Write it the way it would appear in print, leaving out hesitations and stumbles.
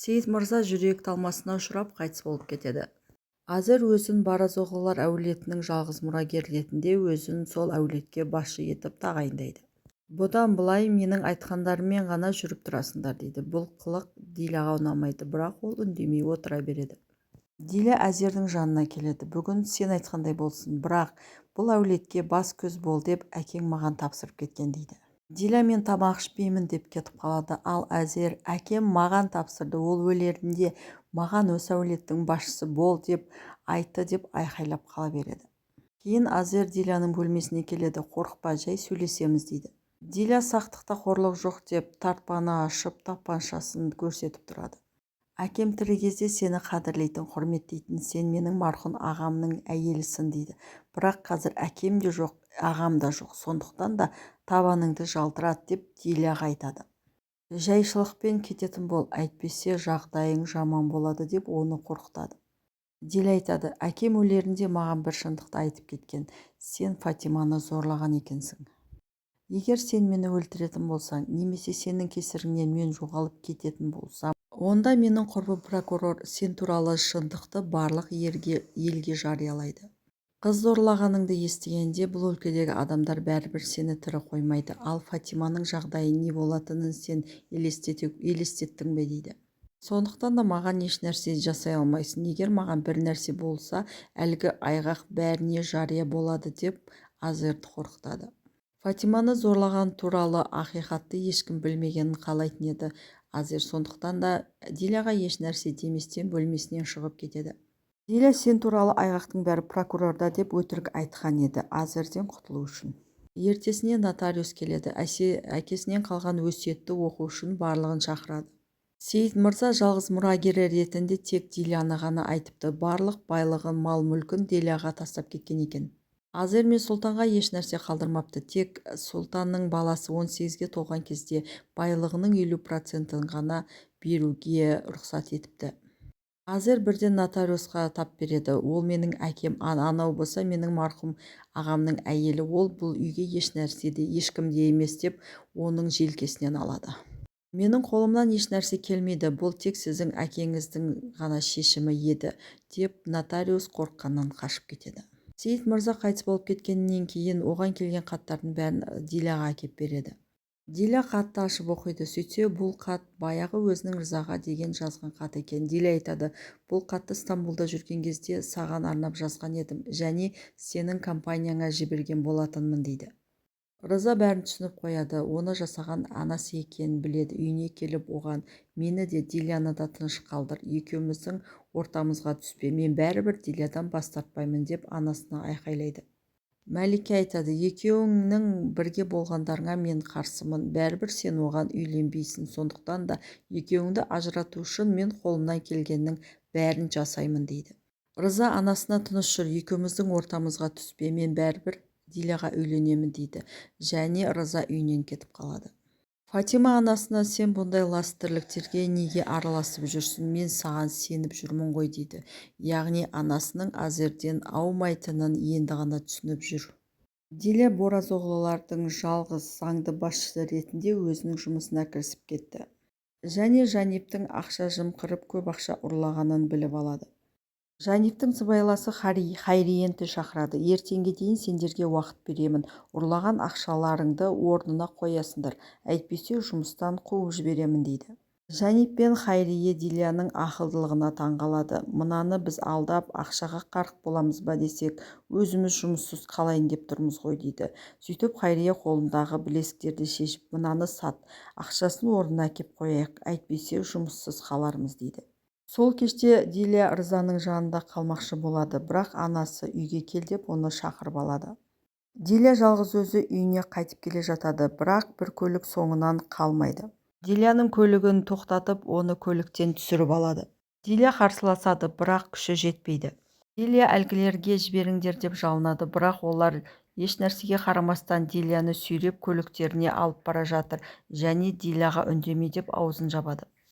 Сейіт мырза жүрек талмасына ұшырап қайтыс болып кетеді. Азер өзін Баразоғлылар әулетінің жалғыз мұрагер ретінде өзін сол әулетке басшы етіп тағайындайды. Бұдан былай менің айтқандарыммен ғана жүріп тұрасыңдар дейді. Бұл қылық Диляға ұнамайды, бірақ ол үндемей отыра береді. Диля Азердің жанына келеді. Бүгін сен айтқандай болсын, бірақ бұл әулетке бас көз бол деп әкең маған тапсырып кеткен дейді. Диля мен тамақ ішпеймін деп кетіп қалады. Ал Азер әкем маған тапсырды, ол өлерінде маған осы әулеттің басшысы бол деп айтты деп айқайлап қала береді. Кейін Азер Диляның бөлмесіне келеді. Қорықпа, жай сөйлесеміз дейді. Диля сақтықта қорлық жоқ деп тартпаны ашып тапаншасын көрсетіп тұрады. Әкем тірі кезде сені қадірлейтін, құрметтейтін, сен менің марқұм ағамның әйелісің дейді. Бірақ қазір әкем де жоқ, ағам да жоқ, сондықтан да табаныңды жалтырат деп Диляға айтады. Жайшылықпен кететін бол, әйтпесе жағдайың жаман болады деп оны қорқытады. Диля айтады, әкем өлерінде маған бір шындықты айтып кеткен, сен Фатиманы зорлаған екенсің. Егер сен мені өлтіретін болсаң, немесе сенің кесіріңнен мен жоғалып кететін болсам, онда менің құрбы прокурор сен туралы шындықты барлық елге жариялайды. Қыз зорлағаныңды естігенде бұл өлкедегі адамдар бәрібір сені тірі қоймайды, ал Фатиманың жағдайы не болатынын сен елестеттің бе дейді. Сондықтан да маған еш нәрсе жасай алмайсың. Егер маған бір нәрсе болса, әлгі айғақ бәріне жария болады деп Азерді қорқытады. Фатиманы зорлаған туралы ақиқатты ешкім білмегенін қалайтын еді Азер, сондықтан да Диляға еш нәрсе деместен бөлмесінен шығып кетеді. Диля сен туралы айғақтың бәрі прокурорда деп өтірік айтқан еді Азерден құтылу үшін. Ертесіне нотариус келеді. Әкесінен қалған өсиетті оқу үшін барлығын шақырады. Сейіт мырза жалғыз мұрагері ретінде тек Диляны ғана айтыпты. Барлық байлығын, мал-мүлкін Диляға тастап кеткен екен. Азер мен сұлтанға еш нәрсе қалдырмапты. Тек сұлтанның баласы 18-ге толған кезде байлығының 50%-ын ғана беруге рұқсат етіпті. Азер бірден нотариусқа тап береді. Ол менің әкем, анау болса менің марқұм ағамның әйелі, ол бұл үйге еш нәрседе ешкімде емес деп оның желкесінен алады. Менің қолымнан еш нәрсе келмейді, бұл тек сіздің әкеңіздің ғана шешімі еді деп нотариус қорыққаннан қашып кетеді. Сейіт мырза қайтыс болып кеткеннен кейін оған келген хаттардың бәрін Диляға әкеп береді. Диля хатты ашып оқиды. Сөйтсе бұл хат баяғы өзінің Рызаға деген жазған хат екен. Диля айтады, бұл хатты Стамбулда жүрген кезде саған арнап жазған едім және сенің компанияңа жіберген болатынмын дейді. Рыза бәрін түсініп қояды. Оны жасаған анасы екенін біледі. Үйіне келіп оған мені де Диляны да тыныш қалдыр, екеуміздің ортамызға түспе, мен бәрібір Дилядан бас тартпаймын деп анасына айқайлайды. Мәлике айтады, екеуіңнің бірге болғандарыңа мен қарсымын, бәрібір сен оған үйленбейсің, сондықтан да екеуіңді ажырату үшін мен қолымнан келгеннің бәрін жасаймын дейді. Рыза анасына тыныш жүр, екеуміздің ортамызға түспе, мен бәрібір Диляға үйленемін дейді және Рыза үйінен кетіп қалады. Фатима анасына сен бұндай лас тірліктерге неге араласып жүрсің, мен саған сеніп жүрмін ғой дейді. Яғни анасының Азерден аумайтынын енді ғана түсініп жүр. Диля Боразоғлылардың жалғыз заңды басшысы ретінде өзінің жұмысына кірісіп кетті және Жаниптің ақша жымқырып көп ақша ұрлағанын біліп алады. Жаниптің сыбайласы Хайриенті шақырады. Ертеңге дейін сендерге уақыт беремін. Ұрлаған ақшаларыңды орнына қоясыңдар. Әйтпесе жұмыстан қуып жіберемін дейді. Жанип пен Хайрие Диляның ақылдылығына таңғалады. Мынаны біз алдап ақшаға қарық боламыз ба десек, өзіміз жұмыссыз қалайын деп тұрмыз ғой дейді. Сөйтіп Хайрие қолындағы білезіктерді шешіп, мынаны сат, ақшасын орнына әкеп қояйық, әйтпесе жұмыссыз қалармыз дейді. Сол кеште Диля Рызаның жанында қалмақшы болады, бірақ анасы үйге кел деп оны шақырып алады. Диля жалғыз өзі үйіне қайтып келе жатады, бірақ бір көлік соңынан қалмайды. Диляның көлігін тоқтатып, оны көліктен түсіріп алады. Диля қарсыласады, бірақ күші жетпейді. Диля әлгілерге жіберіңдер деп жалынады, бірақ олар еш нәрсеге қарамастан Диляны сүйреп көліктеріне алып бара жатыр және Диляға үндеме деп аузын жабады.